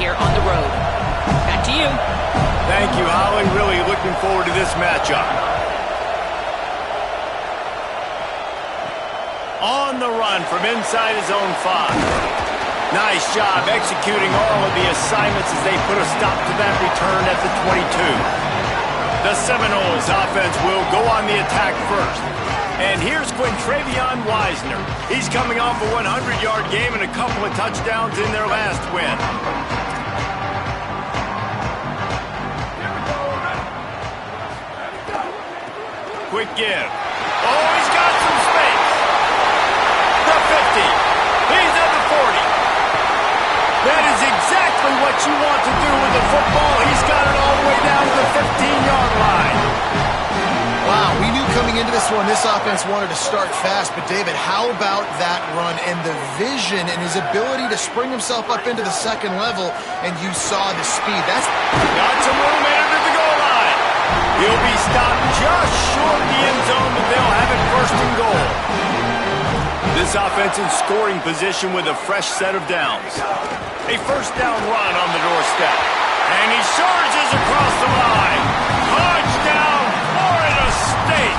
here on the road. Back to you. Thank you, Holly. Really looking forward to this matchup. On the run from inside his own 5. Nice job executing all of the assignments as they put a stop to that return at the 22. The Seminoles offense will go on the attack first. And here's Quintravion Wisner. He's coming off a 100-yard game and a couple of touchdowns in their last win. Quick give. Oh, he's got some space. The 50. He's at the 40. That is exactly what you want to do with the football. He's got it all the way down to the 15-yard line. Wow, we knew coming into this one, this offense wanted to start fast. But, David, how about that run and the vision and his ability to spring himself up into the second level, and you saw the speed. That's got some room under the goal line. He'll be stopped just short of the end zone, but they'll have it first and goal. This offense in scoring position with a fresh set of downs. A first down run on the doorstep. And he surges across the line. Touchdown, Florida State.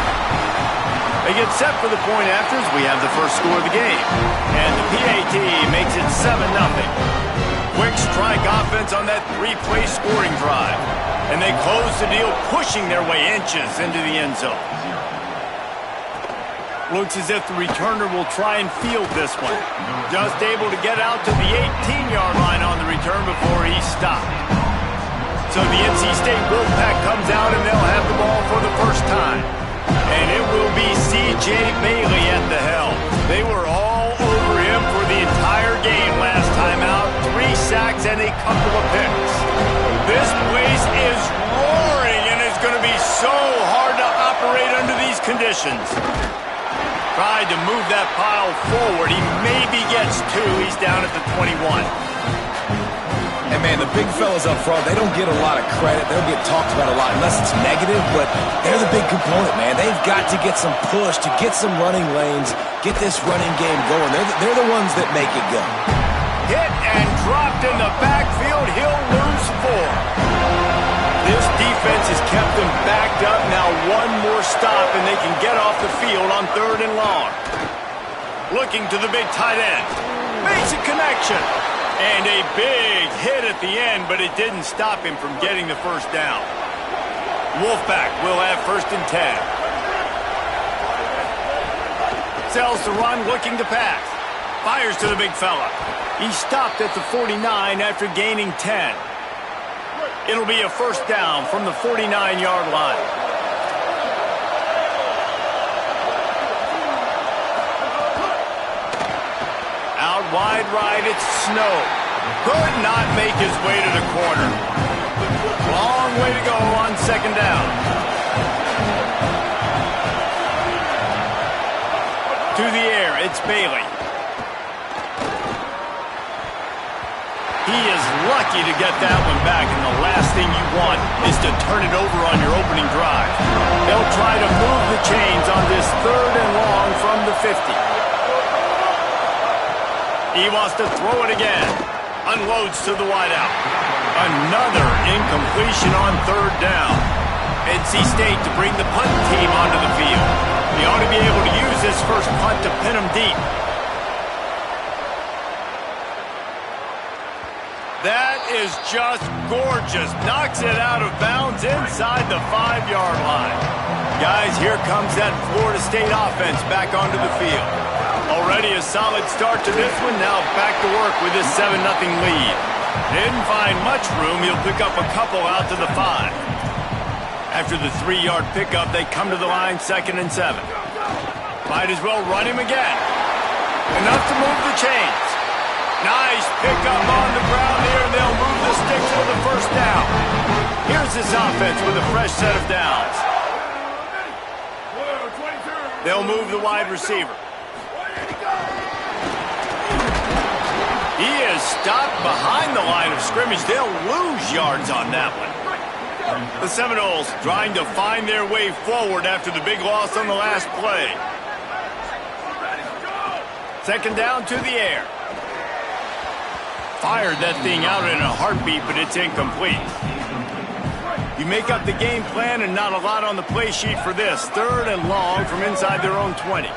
They get set for the point afters. We have the first score of the game. And the PAT makes it 7-0. Quick strike offense on that 3-play scoring drive. And they close the deal, pushing their way inches into the end zone. Looks as if the returner will try and field this one. Just able to get out to the 18-yard line on the return before he's stopped. So the NC State Wolfpack comes out and they'll have the ball for the first time. And it will be C.J. Bailey at the helm. They were all over him for the entire game last time out. 3 sacks and a couple of picks. This place is roaring and it's going to be so hard to operate under these conditions. Tried to move that pile forward. He maybe gets 2. He's down at the 21. And, man, the big fellas up front, they don't get a lot of credit. They don't get talked about a lot unless it's negative, but they're the big component, man. They've got to get some push, to get some running lanes, get this running game going. They're the ones that make it go. Hit and dropped in the backfield. He'll lose 4. This defense has kept them backed up. Now one more stop and they can get off the field on 3rd and long. Looking to the big tight end. Makes a connection. And a big hit at the end, but it didn't stop him from getting the first down. Wolfpack will have 1st and 10. Sells the run, looking to pass. Fires to the big fella. He stopped at the 49 after gaining 10. It'll be a first down from the 49-yard line. Out wide right, it's Snow. Could not make his way to the corner. Long way to go on 2nd down. To the air, it's Bailey. He is lucky to get that one back, and the last thing you want is to turn it over on your opening drive. They'll try to move the chains on this 3rd and long from the 50. He wants to throw it again. Unloads to the wideout. Another incompletion on 3rd down. NC State to bring the punt team onto the field. He ought to be able to use this first punt to pin him deep. That is just gorgeous. Knocks it out of bounds inside the 5-yard line. Guys, here comes that Florida State offense back onto the field. Already a solid start to this one. Now back to work with this 7-0 lead. Didn't find much room. He'll pick up a couple out to the 5. After the 3-yard pickup, they come to the line 2nd and 7. Might as well run him again. Enough to move the chains. Nice pickup on the ground here. They'll move the sticks for the first down. Here's this offense with a fresh set of downs. They'll move the wide receiver. He is stopped behind the line of scrimmage. They'll lose yards on that one. The Seminoles trying to find their way forward after the big loss on the last play. 2nd down to the air. Fired that thing out in a heartbeat, but it's incomplete. You make up the game plan and not a lot on the play sheet for this. 3rd and long from inside their own 20.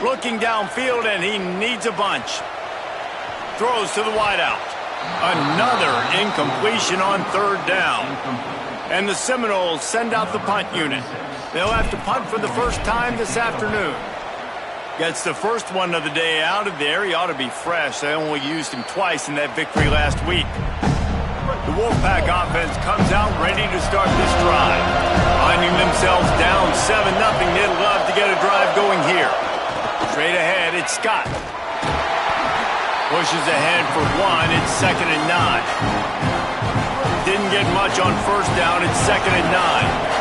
Looking downfield, and he needs a bunch. Throws to the wideout. Another incompletion on 3rd down. And the Seminoles send out the punt unit. They'll have to punt for the first time this afternoon. Gets the first one of the day out of there. He ought to be fresh. They only used him twice in that victory last week. The Wolfpack offense comes out ready to start this drive. Finding themselves down 7-0, they'd love to get a drive going here. Straight ahead, it's Scott. Pushes ahead for 1. It's 2nd and 9. Didn't get much on 1st down. It's 2nd and 9.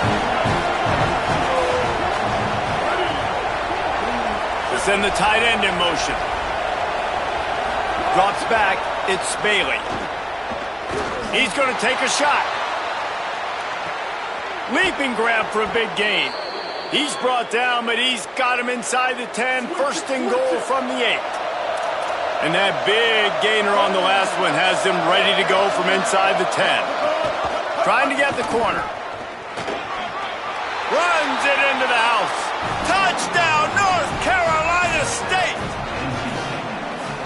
Send the tight end in motion. Drops back. It's Bailey. He's going to take a shot. Leaping grab for a big gain. He's brought down, but he's got him inside the 10. 1st and goal from the 8. And that big gainer on the last one has them ready to go from inside the 10. Trying to get the corner. Runs it into the house. Touchdown, North Carolina State!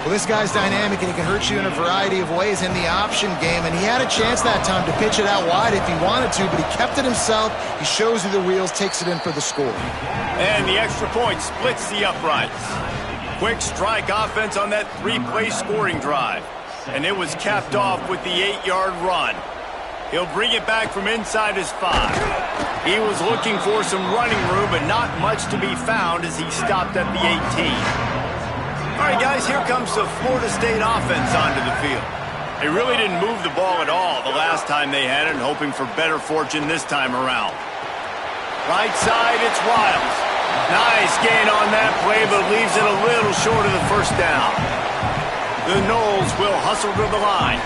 Well, this guy's dynamic, and he can hurt you in a variety of ways in the option game, and he had a chance that time to pitch it out wide if he wanted to, but he kept it himself. He shows you the wheels, takes it in for the score. And the extra point splits the uprights. Quick strike offense on that 3-play scoring drive, and it was capped off with the 8-yard run. He'll bring it back from inside his 5. He was looking for some running room, but not much to be found as he stopped at the 18. All right, guys, here comes the Florida State offense onto the field. They really didn't move the ball at all the last time they had it, and hoping for better fortune this time around. Right side, it's Wiles. Nice gain on that play, but leaves it a little short of the 1st down. The Noles will hustle to the line.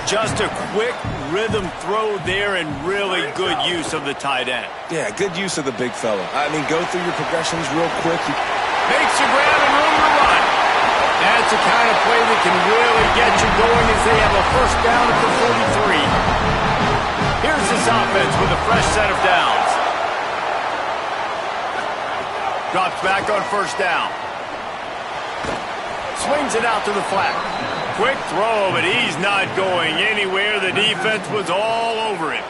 Just a quick rhythm throw there, and really good use of the tight end. Yeah, good use of the big fella. I mean, go through your progressions real quick. Makes a grab and room to run. That's the kind of play that can really get you going as they have a 1st down at the 43. Here's this offense with a fresh set of downs. Drops back on 1st down. Swings it out to the flat. Quick throw, but he's not going anywhere. The defense was all over him.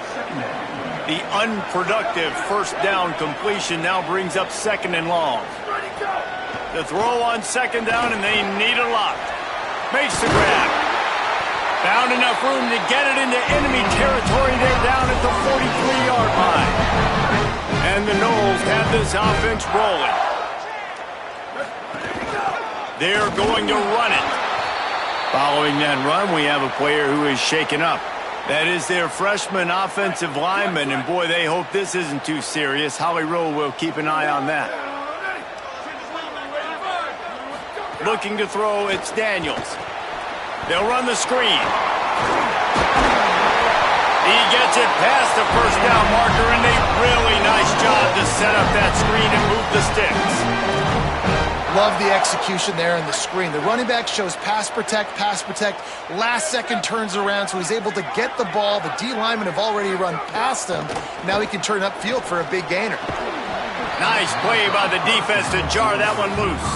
The unproductive 1st down completion now brings up 2nd and long. The throw on 2nd down, and they need a lot. Makes the grab. Found enough room to get it into enemy territory. They're down at the 43-yard line. And the Noles have this offense rolling. They're going to run it. Following that run, we have a player who is shaken up. That is their freshman offensive lineman, and boy, they hope this isn't too serious. Holly Rowe will keep an eye on that. Looking to throw, it's Daniels. They'll run the screen. He gets it past the 1st down marker, and a really nice job to set up that screen and move the sticks. Love the execution there in the screen. The running back shows pass protect. Last second turns around, so he's able to get the ball. The D linemen have already run past him. Now he can turn upfield for a big gainer. Nice play by the defense to jar that one loose.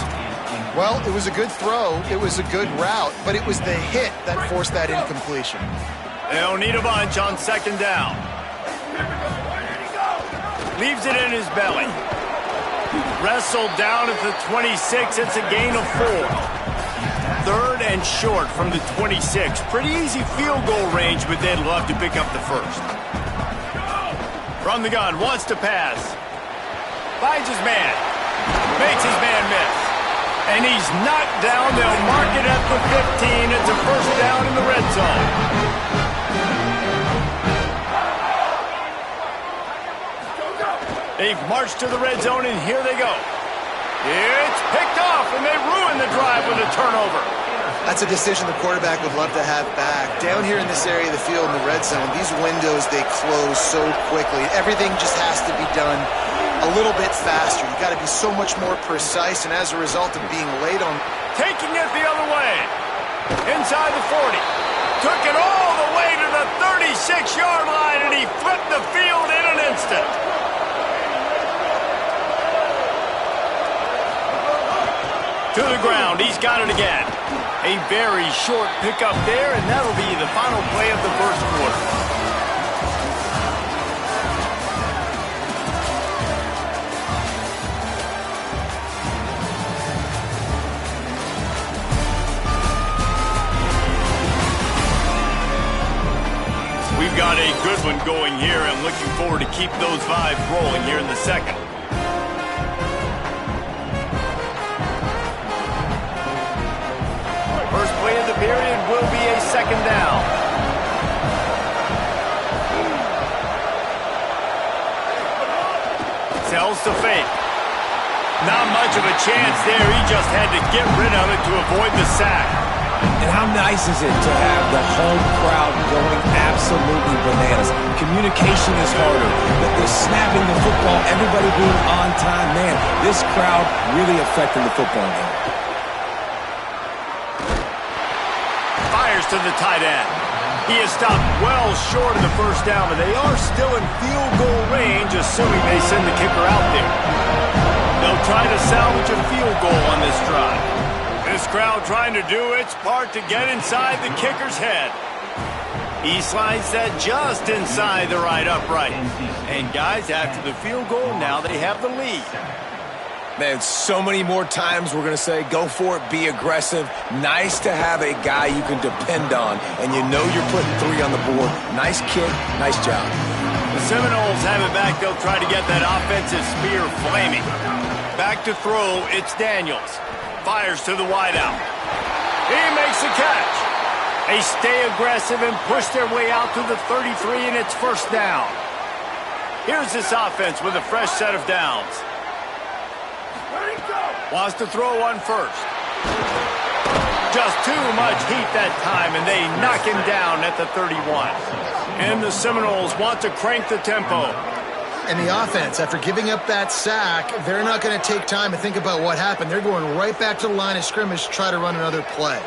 Well, it was a good throw. It was a good route, but it was the hit that forced that incompletion. They'll need a bunch on 2nd down. Leaves it in his belly. Wrestled down at the 26. It's a gain of 4. 3rd and short from the 26. Pretty easy field goal range, but they'd love to pick up the 1st. From the gun, wants to pass. Finds his man. Makes his man miss. And he's knocked down. They'll mark it at the 15. It's a 1st down in the red zone. They've marched to the red zone, and here they go. It's picked off, and they ruin the drive with a turnover. That's a decision the quarterback would love to have back. Down here in this area of the field in the red zone, these windows, they close so quickly. Everything just has to be done a little bit faster. You got to be so much more precise, and as a result of being late on... Taking it the other way. Inside the 40. Took it all the way to the 36-yard line, and he flipped the field in an instant. To the ground, he's got it again. A very short pickup there, and that'll be the final play of the first quarter. We've got a good one going here. I'm looking forward to keep those vibes rolling here in the second. First play of the period will be a second down. Sells to fake. Not much of a chance there. He just had to get rid of it to avoid the sack. And how nice is it to have the home crowd going absolutely bananas? Communication is harder. The snapping the football, everybody being on time. Man, this crowd really affecting the football game. Fires to the tight end. He is stopped well short of the first down, but they are still in field goal range, assuming they send the kicker out there. They'll try to salvage a field goal on this drive. This crowd trying to do its part to get inside the kicker's head. He slides that just inside the right upright. And guys, after the field goal, now they have the lead. Man, so many more times we're going to say, go for it, be aggressive. Nice to have a guy you can depend on, and you know you're putting 3 on the board. Nice kick, nice job. The Seminoles have it back. They'll try to get that offensive spear flaming. Back to throw, it's Daniels. Fires to the wideout. He makes the catch. They stay aggressive and push their way out to the 33, and it's first down. Here's this offense with a fresh set of downs. Wants to throw on first. Just too much heat that time, and they knock him down at the 31. And the Seminoles want to crank the tempo. And the offense, after giving up that sack, they're not going to take time to think about what happened. They're going right back to the line of scrimmage to try to run another play.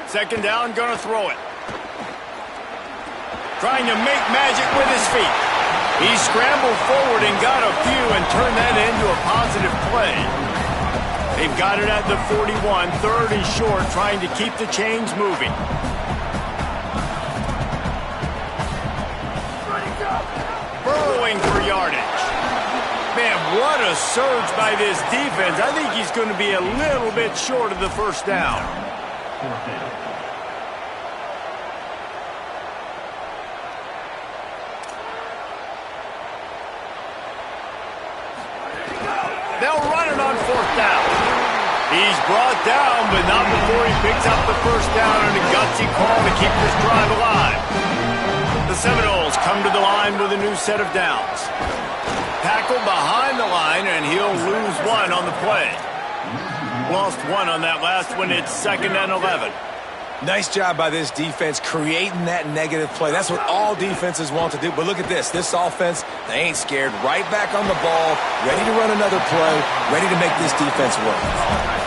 Second down, going to throw it. Trying to make magic with his feet. He scrambled forward and got a few and turned that into a positive play. They've got it at the 41, third and short, trying to keep the chains moving. Burrowing for yardage. Man, what a surge by this defense. I think he's going to be a little bit short of the first down. They'll run it on fourth down. He's brought down, but not before he picks up the first down and a gutsy call to keep this drive alive. The Seminoles come to the line with a new set of downs. Tackle behind the line, and he'll lose one on the play. Lost one on that last one. It's second and 11. Nice job by this defense creating that negative play. That's what all defenses want to do. But look at this. This offense, they ain't scared. Right back on the ball, ready to run another play, ready to make this defense work.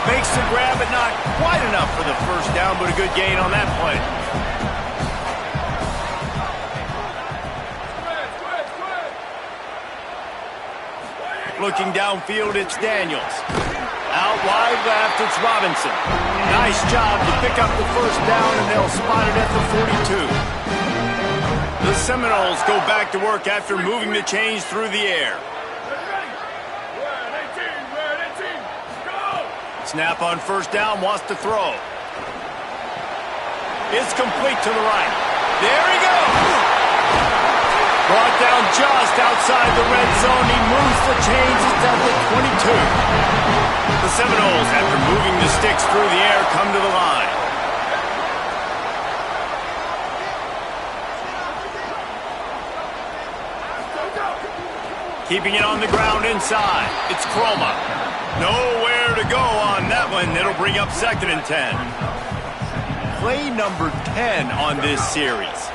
Makes the grab, but not quite enough for the first down, but a good gain on that play. Looking downfield, it's Daniels. Out wide left, it's Robinson. Nice job to pick up the first down, and they'll spot it at the 42. The Seminoles go back to work after moving the chains through the air. Snap on first down, wants to throw. It's complete to the right. There he goes! Brought down just outside the red zone. He moves the chains. It's at the 22. The Seminoles, after moving the sticks through the air, come to the line. Keeping it on the ground inside. It's Croma. Nowhere to go on that one. It'll bring up second and 10. Play number 10 on this series.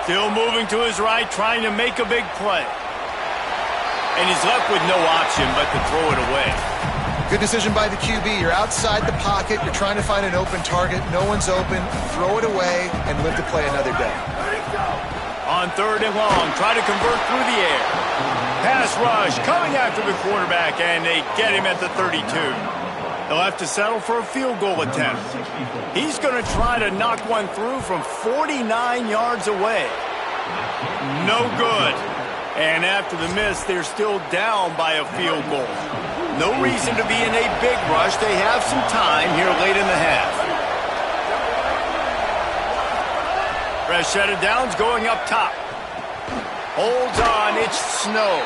Still moving to his right, trying to make a big play. and he's left with no option but to throw it away. Good decision by the QB. You're outside the pocket. You're trying to find an open target. No one's open. Throw it away and live to play another day. On 3rd and long, try to convert through the air. Pass rush coming after the quarterback, and they get him at the 32. They'll have to settle for a field goal attempt. He's going to try to knock one through from 49 yards away. No good. And after the miss, they're still down by a field goal. No reason to be in a big rush. They have some time here late in the half. Fresh set of downs going up top. Holds on, it's Snow.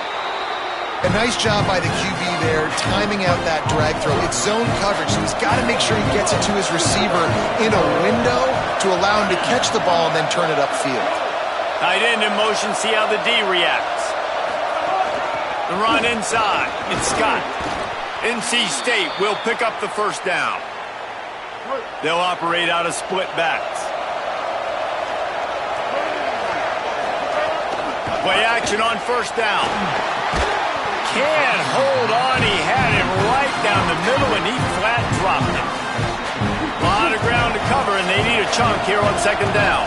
A nice job by the QB there, timing out that drag throw. It's zone coverage, so he's got to make sure he gets it to his receiver in a window to allow him to catch the ball and then turn it upfield. Tight end in motion, see how the D reacts. The run inside, it's Scott. NC State will pick up the first down. They'll operate out of split backs. Play action on first down. Can't hold on. He had it right down the middle, and he flat dropped it. A lot of ground to cover, and they need a chunk here on second down.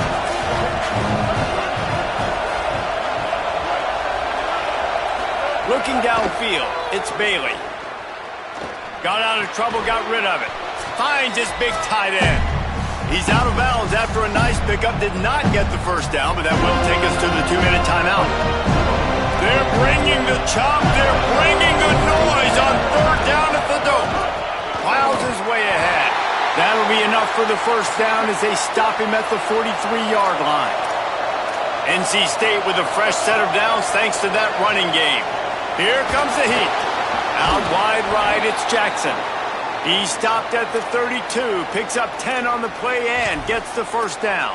Looking downfield, it's Bailey. Got out of trouble, got rid of it. Finds his big tight end. He's out of bounds after a nice pickup. Did not get the first down, but that will take us to the 2-minute timeout. They're bringing the chop. They're bringing the noise on 3rd down at the Dome. Plows his way ahead. That'll be enough for the first down as they stop him at the 43-yard line. NC State with a fresh set of downs thanks to that running game. Here comes the heat. Out wide right, it's Jackson. He stopped at the 32, picks up 10 on the play and gets the first down.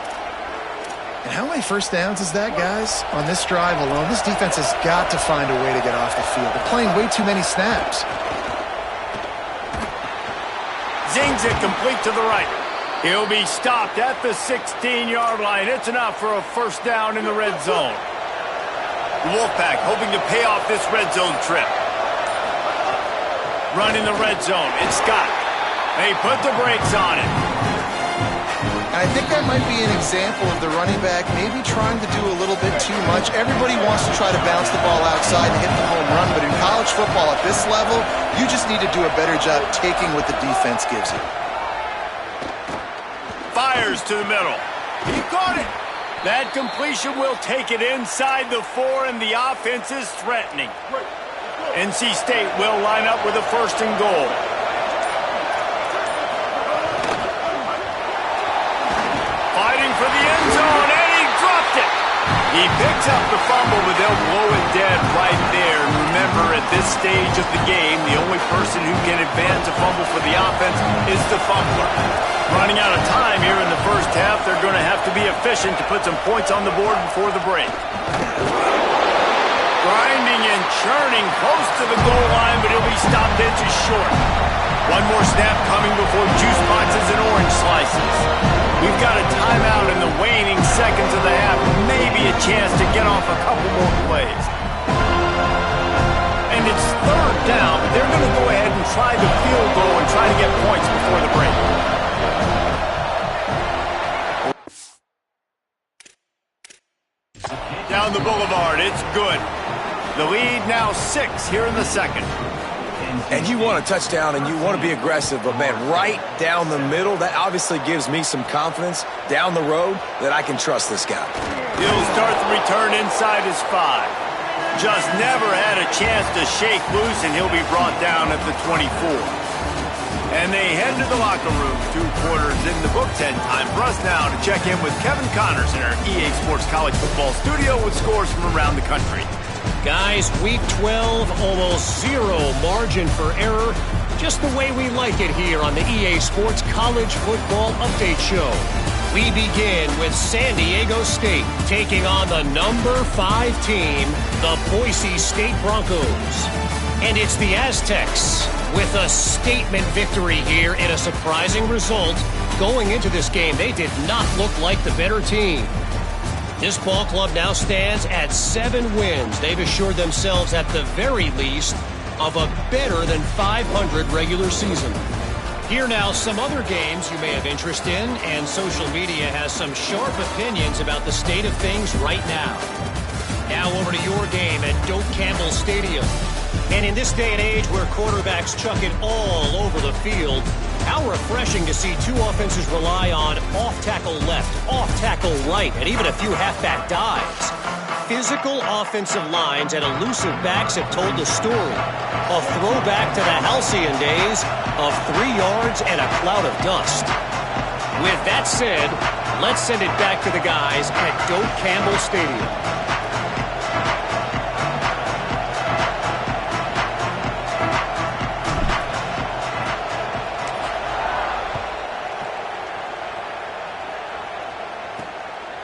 And how many first downs is that, guys? On this drive alone, this defense has got to find a way to get off the field. They're playing way too many snaps. Zings it complete to the right. He'll be stopped at the 16-yard line. It's enough for a first down in the red zone. The Wolfpack hoping to pay off this red zone trip. Run in the red zone. It's Scott. They put the brakes on it. I think that might be an example of the running back maybe trying to do a little bit too much. Everybody wants to try to bounce the ball outside and hit the home run, but in college football at this level, you just need to do a better job taking what the defense gives you. Fires to the middle. He caught it. That completion will take it inside the 4, and the offense is threatening. NC State will line up with a 1st and goal. Fighting for the end zone, and he dropped it. He picks up the fumble, but they'll blow it dead right there. And remember, at this stage of the game, the only person who can advance a fumble for the offense is the fumbler. Running out of time here in the first half, they're going to have to be efficient to put some points on the board before the break. Grinding and churning close to the goal line, but he'll be stopped inches short. One more snap coming before juice boxes and orange slices. We've got a timeout in the waning seconds of the half. Maybe a chance to get off a couple more plays. And it's 3rd down, but they're going to go ahead and try the field goal and try to get points before the break. Down the boulevard, it's good. The lead now 6 here in the second. And you want a touchdown and you want to be aggressive, but man, right down the middle, that obviously gives me some confidence down the road that I can trust this guy. He'll start the return inside his 5. Just never had a chance to shake loose, and he'll be brought down at the 24. And they head to the locker room. 2 quarters in the book. 10 time for us now to check in with Kevin Connors in our EA Sports College Football studio with scores from around the country. Guys, week 12, almost 0 margin for error. Just the way we like it here on the EA Sports College Football Update Show. We begin with San Diego State taking on the number 5 team, the Boise State Broncos. And it's the Aztecs with a statement victory here in a surprising result. Going into this game, they did not look like the better team. This ball club now stands at 7 wins. They've assured themselves at the very least of a better than 500 regular season. Here now, some other games you may have interest in, and social media has some sharp opinions about the state of things right now. Now over to your game at Doak Campbell Stadium. And in this day and age where quarterbacks chuck it all over the field, how refreshing to see two offenses rely on off-tackle left, off-tackle right, and even a few halfback dives. Physical offensive lines and elusive backs have told the story. A throwback to the halcyon days of 3 yards and a cloud of dust. With that said, let's send it back to the guys at Doak Campbell Stadium.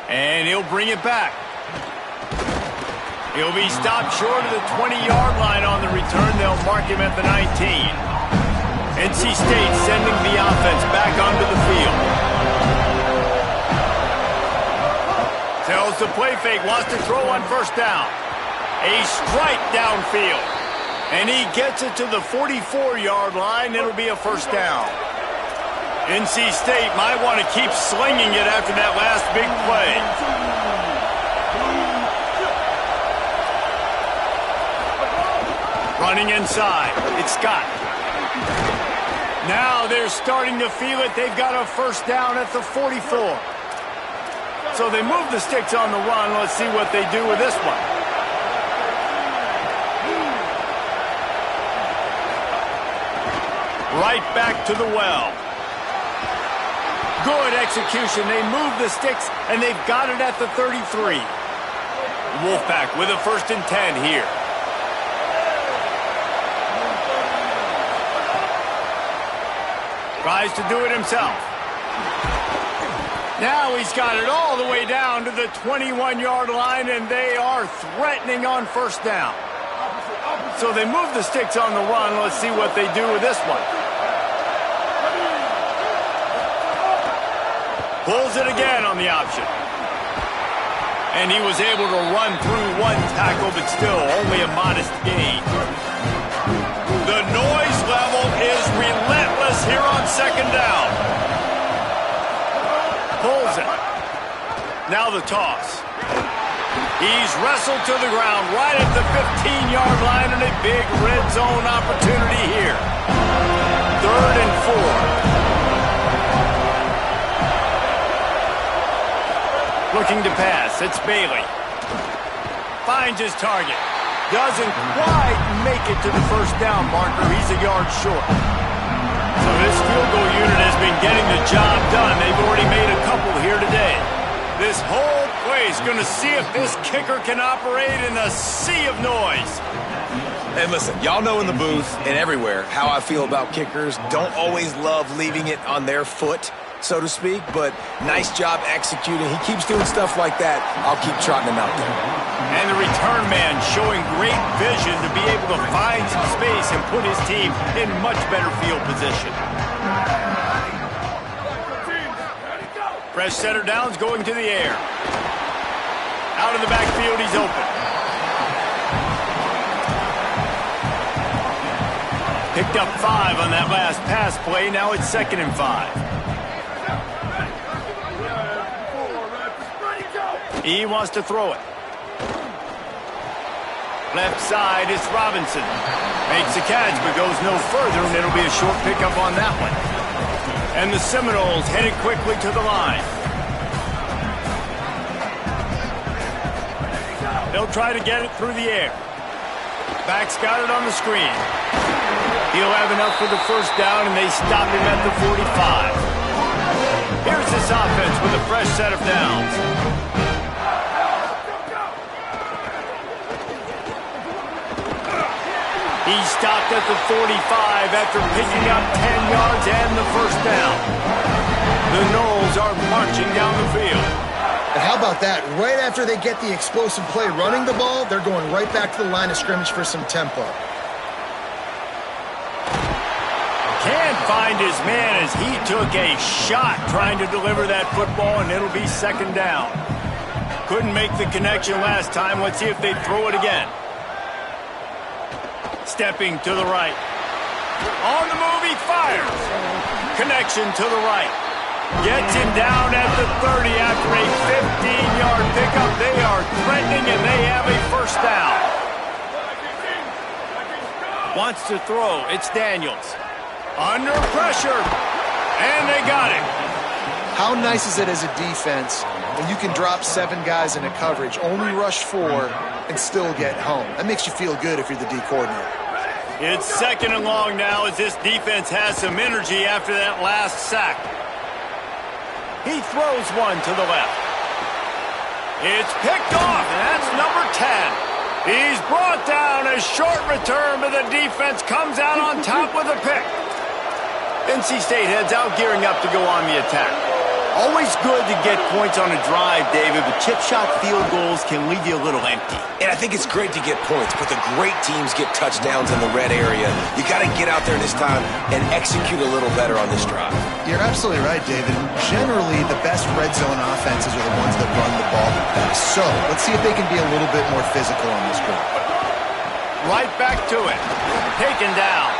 And he'll bring it back. He'll be stopped short of the 20-yard line on the return. They'll mark him at the 19. NC State sending the offense back onto the field. Tells the play fake, wants to throw on first down. A strike downfield. And he gets it to the 44-yard line. It'll be a first down. NC State might want to keep slinging it after that last big play. Running inside, it's Scott. Now they're starting to feel it. They've got a first down at the 44. So they move the sticks on the run. Let's see what they do with this one. Right back to the well. Good execution. They move the sticks, and they've got it at the 33. Wolfpack with a 1st and 10 here. Tries to do it himself. Now he's got it all the way down to the 21-yard line, and they are threatening on first down. So they move the sticks on the run. Let's see what they do with this one. Pulls it again on the option. And he was able to run through one tackle, but still only a modest gain. The noise level is relentless here on second down. Pulls it. Now the toss. He's wrestled to the ground right at the 15-yard line, and a big red zone opportunity here. 3rd and 4. Looking to pass. It's Bailey. Finds his target. Doesn't quite make it to the first down marker. He's a yard short. So this field goal unit has been getting the job done. They've already made a couple here today. This whole play is going to see if this kicker can operate in a sea of noise. And listen, y'all know in the booth and everywhere how I feel about kickers. Don't always love leaving it on their foot, so to speak, but nice job executing. He keeps doing stuff like that. I'll keep trotting him out there. And the return man showing great vision to be able to find some space and put his team in much better field position. Fresh center downs going to the air. Out of the backfield, he's open. Picked up 5 on that last pass play. Now it's 2nd and 5. He wants to throw it. Left side, it's Robinson. Makes the catch, but goes no further, and it'll be a short pickup on that one. And the Seminoles headed quickly to the line. They'll try to get it through the air. Back's got it on the screen. He'll have enough for the first down, and they stop him at the 45. Here's this offense with a fresh set of downs. He stopped at the 45 after picking up 10 yards and the first down. The Noles are marching down the field. And how about that? Right after they get the explosive play running the ball, they're going right back to the line of scrimmage for some tempo. Can't find his man as he took a shot trying to deliver that football, and it'll be 2nd down. Couldn't make the connection last time. Let's see if they throw it again. Stepping to the right. On the move, he fires. Connection to the right. Gets him down at the 30 after a 15-yard pickup. They are threatening, and they have a first down. Wants to throw. It's Daniels. Under pressure. And they got it. How nice is it as a defense when you can drop 7 guys into coverage, only rush 4, and still get home? That makes you feel good if you're the D coordinator. It's 2nd and long now as this defense has some energy after that last sack. He throws one to the left. It's picked off, and that's number 10. He's brought down. A short return, but the defense comes out on top with a pick. NC State heads out, gearing up to go on the attack. Always good to get points on a drive, David, but chip shot field goals can leave you a little empty. And I think it's great to get points, but the great teams get touchdowns in the red area. You got to get out there this time and execute a little better on this drive. You're absolutely right, David. Generally, the best red zone offenses are the ones that run the ball the best. So let's see if they can be a little bit more physical on this drive. Right back to it. Taken down.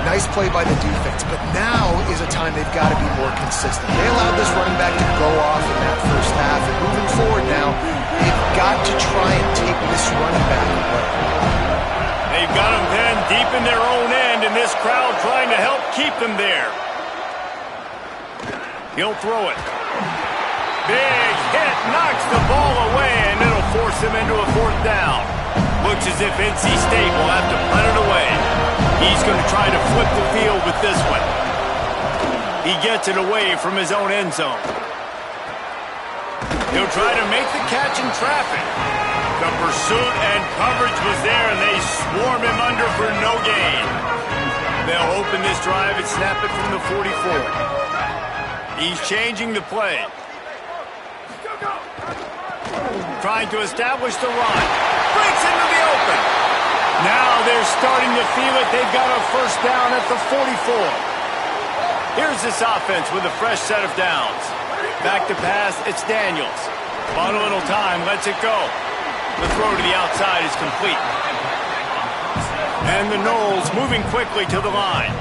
Nice play by the defense, but now is a time they've got to be more consistent. They allowed this running back to go off in that first half, and moving forward now, they've got to try and take this running back away. They've got him pinned deep in their own end, and this crowd trying to help keep them there. He'll throw it. Big hit, knocks the ball away, and it'll force him into a 4th down. Looks as if NC State will have to punt it away. He's going to try to flip the field with this one. He gets it away from his own end zone. He'll try to make the catch in traffic. The pursuit and coverage was there, and they swarm him under for no gain. They'll open this drive and snap it from the 44. He's changing the play. Trying to establish the run. Breaks into the open. Now they're starting to feel it. They've got a first down at the 44. Here's this offense with a fresh set of downs. Back to pass, it's Daniels. Bought a little time, lets it go. The throw to the outside is complete. And the Noles moving quickly to the line.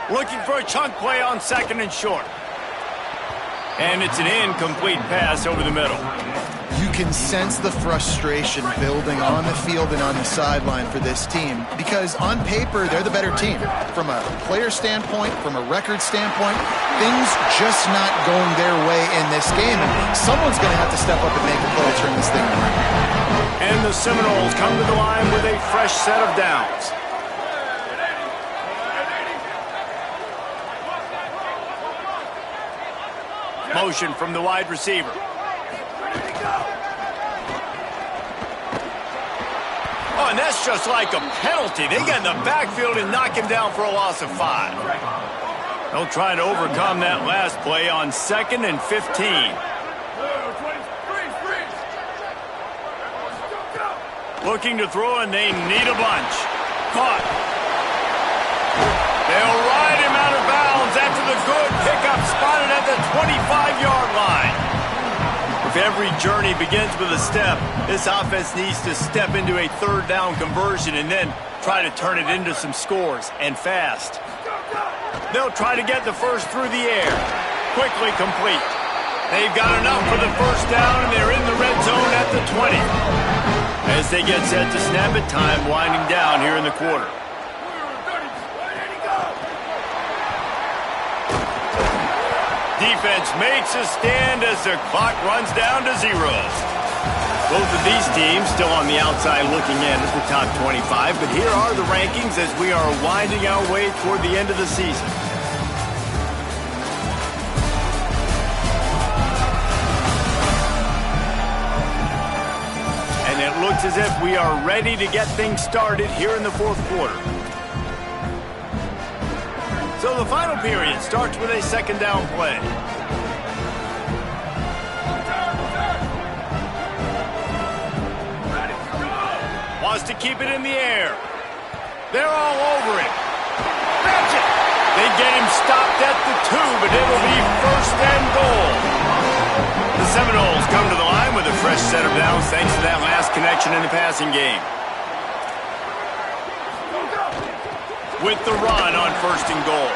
Looking for a chunk play on 2nd and short. And it's an incomplete pass over the middle. You can sense the frustration building on the field and on the sideline for this team because on paper, they're the better team. From a player standpoint, from a record standpoint, things just not going their way in this game. And someone's going to have to step up and make a play to turn this thing around. And the Seminoles come to the line with a fresh set of downs. Motion from the wide receiver. Oh, and that's just like a penalty. They get in the backfield and knock him down for a loss of 5. They'll try to overcome that last play on 2nd and 15. Looking to throw, and they need a bunch. Caught. They'll ride him out of bounds after the good pickup spotted at the 25-yard line. If every journey begins with a step, this offense needs to step into a 3rd down conversion and then try to turn it into some scores, and fast. They'll try to get the first through the air. Quickly complete. They've got enough for the first down, and they're in the red zone at the 20. As they get set to snap it, time winding down here in the quarter. Defense makes a stand as the clock runs down to 0. Both of these teams still on the outside looking in at the top 25, but here are the rankings as we are winding our way toward the end of the season. And it looks as if we are ready to get things started here in the 4th quarter. So the final period starts with a 2nd down play. Wants to keep it in the air. They're all over him. That's it. They get him stopped at the 2, but it'll be first and goal. The Seminoles come to the line with a fresh set of downs thanks to that last connection in the passing game. With the run on first and goal.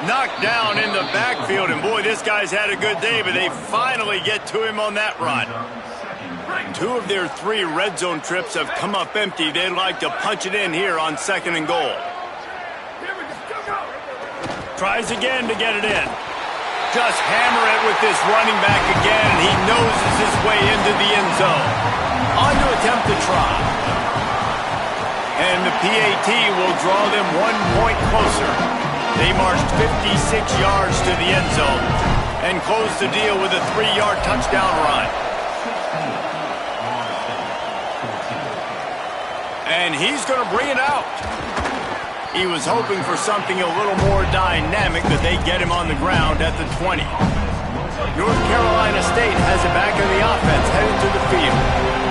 Knocked down in the backfield, and boy, this guy's had a good day, but they finally get to him on that run. 2 of their 3 red zone trips have come up empty. They'd like to punch it in here on second and goal. Tries again to get it in. Just hammer it with this running back again, and he noses his way into the end zone. On to attempt to try. And the PAT will draw them 1 point closer. They marched 56 yards to the end zone and closed the deal with a 3-yard touchdown run. And he's going to bring it out. He was hoping for something a little more dynamic, but they get him on the ground at the 20. North Carolina State has it back in the offense, headed to the field.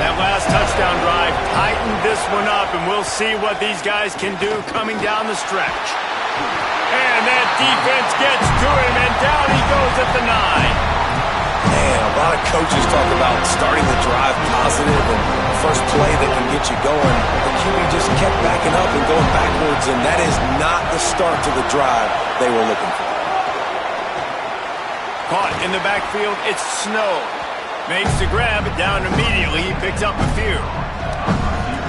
That last touchdown drive tightened this one up, and we'll see what these guys can do coming down the stretch. And that defense gets to him, and down he goes at the 9. Man, a lot of coaches talk about starting the drive positive and first play that can get you going. The QB just kept backing up and going backwards, and that is not the start to the drive they were looking for. Caught in the backfield, it's Snow. Makes the grab, down immediately, he picks up a few.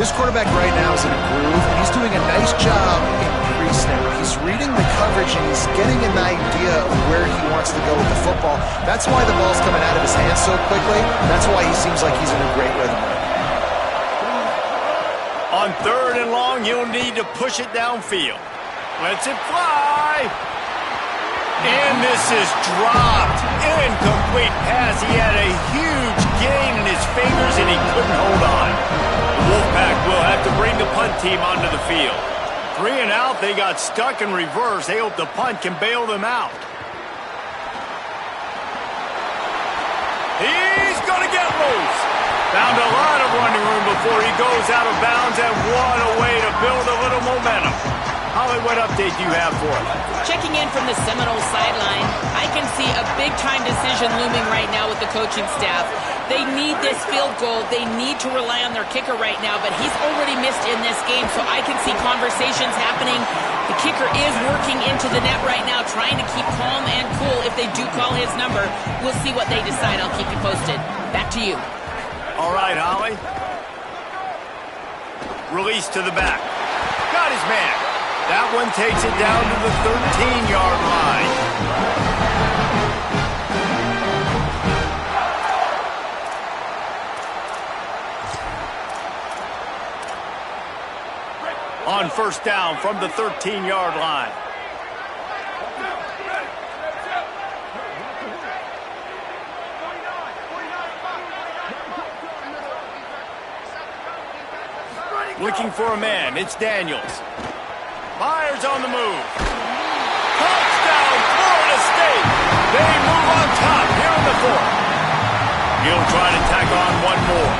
This quarterback right now is in a groove, and he's doing a nice job in pre-snap. He's reading the coverage, and he's getting an idea of where he wants to go with the football. That's why the ball's coming out of his hands so quickly. That's why he seems like he's in a great rhythm right now. On third and long, you'll need to push it downfield. Lets it fly. And this is dropped. Incomplete pass. He had a huge gain in his fingers, and he couldn't hold on. The Wolfpack will have to bring the punt team onto the field. 3 and out, they got stuck in reverse. They hope the punt can bail them out. He's going to get loose. Found a lot of running room before he goes out of bounds, and what a way to build a little momentum. Holly, what update do you have for us? Checking in from the Seminoles sideline, I can see a big-time decision looming right now with the coaching staff. They need this field goal. They need to rely on their kicker right now, but he's already missed in this game, so I can see conversations happening. The kicker is working into the net right now, trying to keep calm and cool if they do call his number. We'll see what they decide. I'll keep you posted. Back to you. All right, Holly. Release to the back. Got his man. That one takes it down to the 13-yard line. On first down from the 13-yard line. Looking for a man. It's Daniels. Myers on the move. Touchdown, Florida State. They move on top here in the 4th. He'll try to tack on one more.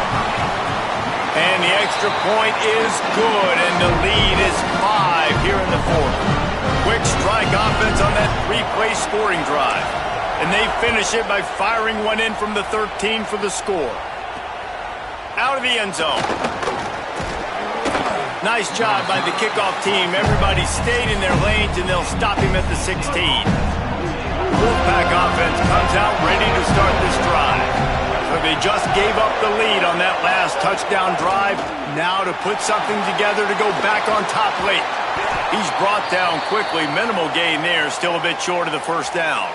And the extra point is good, and the lead is 5 here in the 4th. Quick strike offense on that 3-play scoring drive. And they finish it by firing one in from the 13 for the score. Out of the end zone. Nice job by the kickoff team. Everybody stayed in their lanes, and they'll stop him at the 16. Wolfpack offense comes out ready to start this drive. So they just gave up the lead on that last touchdown drive. Now to put something together to go back on top late. He's brought down quickly. Minimal gain there. Still a bit short of the first down.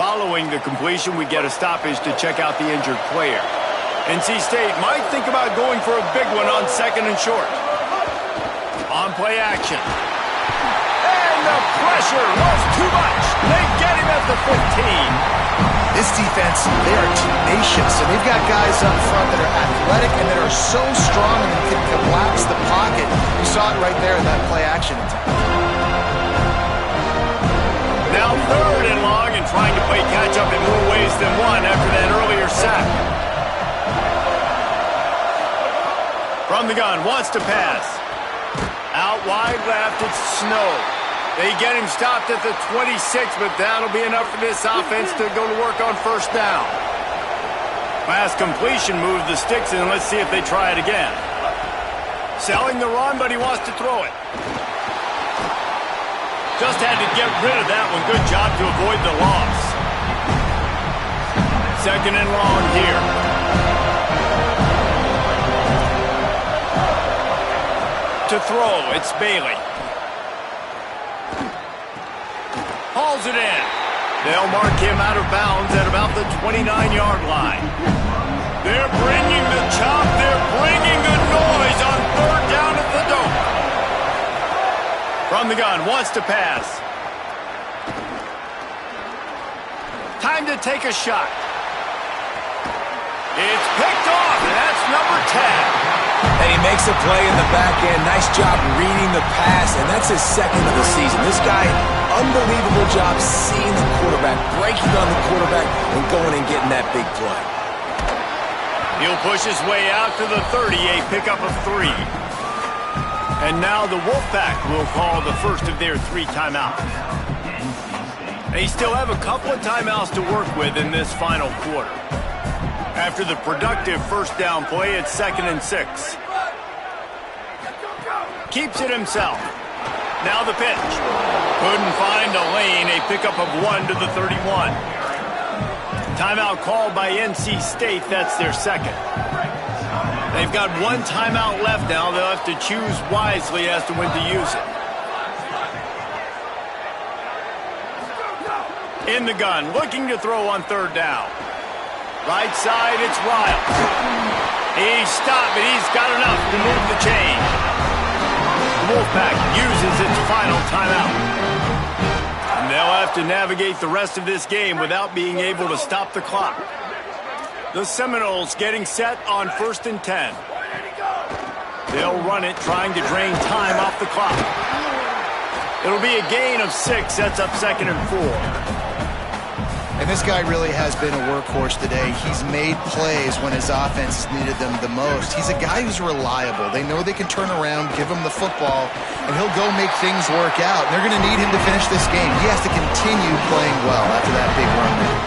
Following the completion, we get a stoppage to check out the injured player. NC State might think about going for a big one on second and short. On play action. And the pressure was too much. They get him at the 15. This defense, they are tenacious, and they've got guys up front that are athletic and that are so strong and can collapse the pocket. You saw it right there in that play action attempt. Now third and long, and trying to play catch-up in more ways than one after that earlier sack. From the gun, wants to pass. Out out wide left. It's Snow. They get him stopped at the 26, but that'll be enough for this offense to go to work on first down. Pass completion moves the sticks, and let's see if they try it again. Selling the run, but he wants to throw it. Just had to get rid of that one. Good job to avoid the loss. Second and long here. To throw, it's Bailey. Hauls it in. They'll mark him out of bounds at about the 29-yard line. They're bringing the chop. They're bringing the noise on third down at the dome. From the gun, wants to pass. Time to take a shot. It's picked off, and that's number 10. And he makes a play in the back end. Nice job reading the pass, and that's his second of the season. This guy, unbelievable job seeing the quarterback, breaking on the quarterback, and going and getting that big play. He'll push his way out to the 30, a pickup of 3. And now the Wolfpack will call the first of their 3 timeouts. They still have a couple of timeouts to work with in this final quarter. After the productive first down play, it's 2nd and 6. Keeps it himself. Now the pitch. Couldn't find a lane, a pickup of 1 to the 31. Timeout called by NC State, that's their second. They've got 1 timeout left now. They'll have to choose wisely as to when to use it. In the gun, looking to throw on third down. Right side, it's Riles. He's stopped, but he's got enough to move the chain. The Wolfpack uses its final timeout. And they'll have to navigate the rest of this game without being able to stop the clock. The Seminoles getting set on 1st and 10. They'll run it, trying to drain time off the clock. It'll be a gain of 6, sets up 2nd and 4. And this guy really has been a workhorse today. He's made plays when his offense has needed them the most. He's a guy who's reliable. They know they can turn around, give him the football, and he'll go make things work out. And they're going to need him to finish this game. He has to continue playing well after that big run there.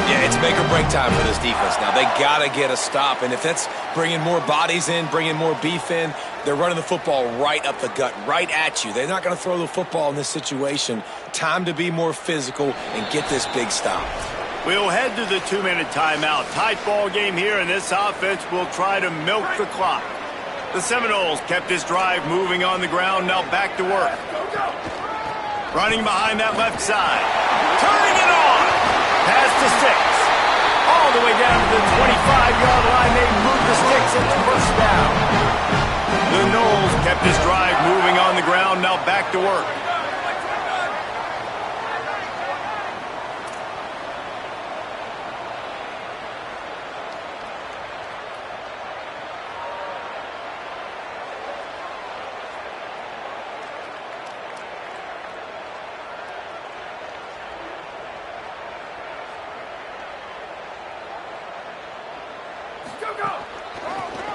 Yeah, it's make or break time for this defense now. They got to get a stop, and if that's bringing more bodies in, bringing more beef in, they're running the football right up the gut, right at you. They're not going to throw the football in this situation. Time to be more physical and get this big stop. We'll head to the 2-minute timeout. Tight ball game here, and this offense will try to milk the clock. The Seminoles kept this drive moving on the ground, now back to work. Running behind that left side. Turning it on! Pass to 6. All the way down to the 25-yard line. They move the sticks. It's first down. The Noles kept this drive moving on the ground. Now back to work.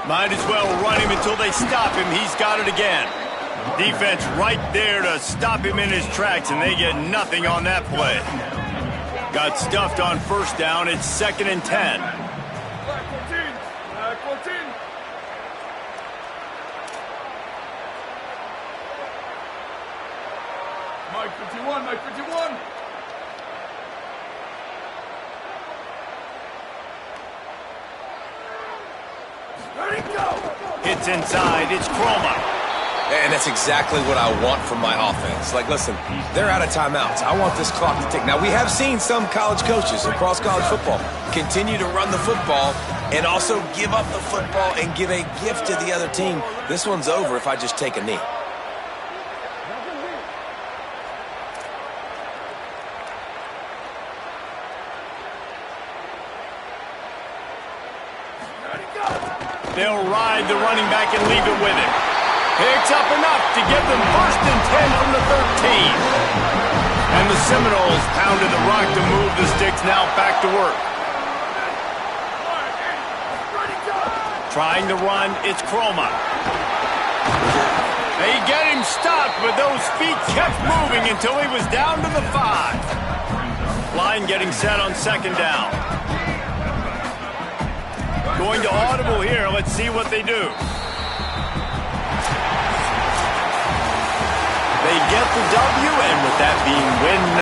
Might as well run him until they stop him. He's got it again. Defense right there to stop him in his tracks, and they get nothing on that play. Got stuffed on first down. It's 2nd and 10. Mike 51, Mike 51. Hits inside. It's Chroma. And that's exactly what I want from my offense. Like, listen, they're out of timeouts. I want this clock to tick. Now, we have seen some college coaches across college football continue to run the football and also give up the football and give a gift to the other team. This one's over if I just take a knee. They'll ride the running back and leave it with him. Picks up enough to get them 1st and 10 from the 13. And the Seminoles pounded the rock to move the sticks, now back to work. Trying to run, it's Chroma. They get him stopped, but those feet kept moving until he was down to the 5. Line getting set on second down. Going to audible here. Let's see what they do. They get the W, and with that being win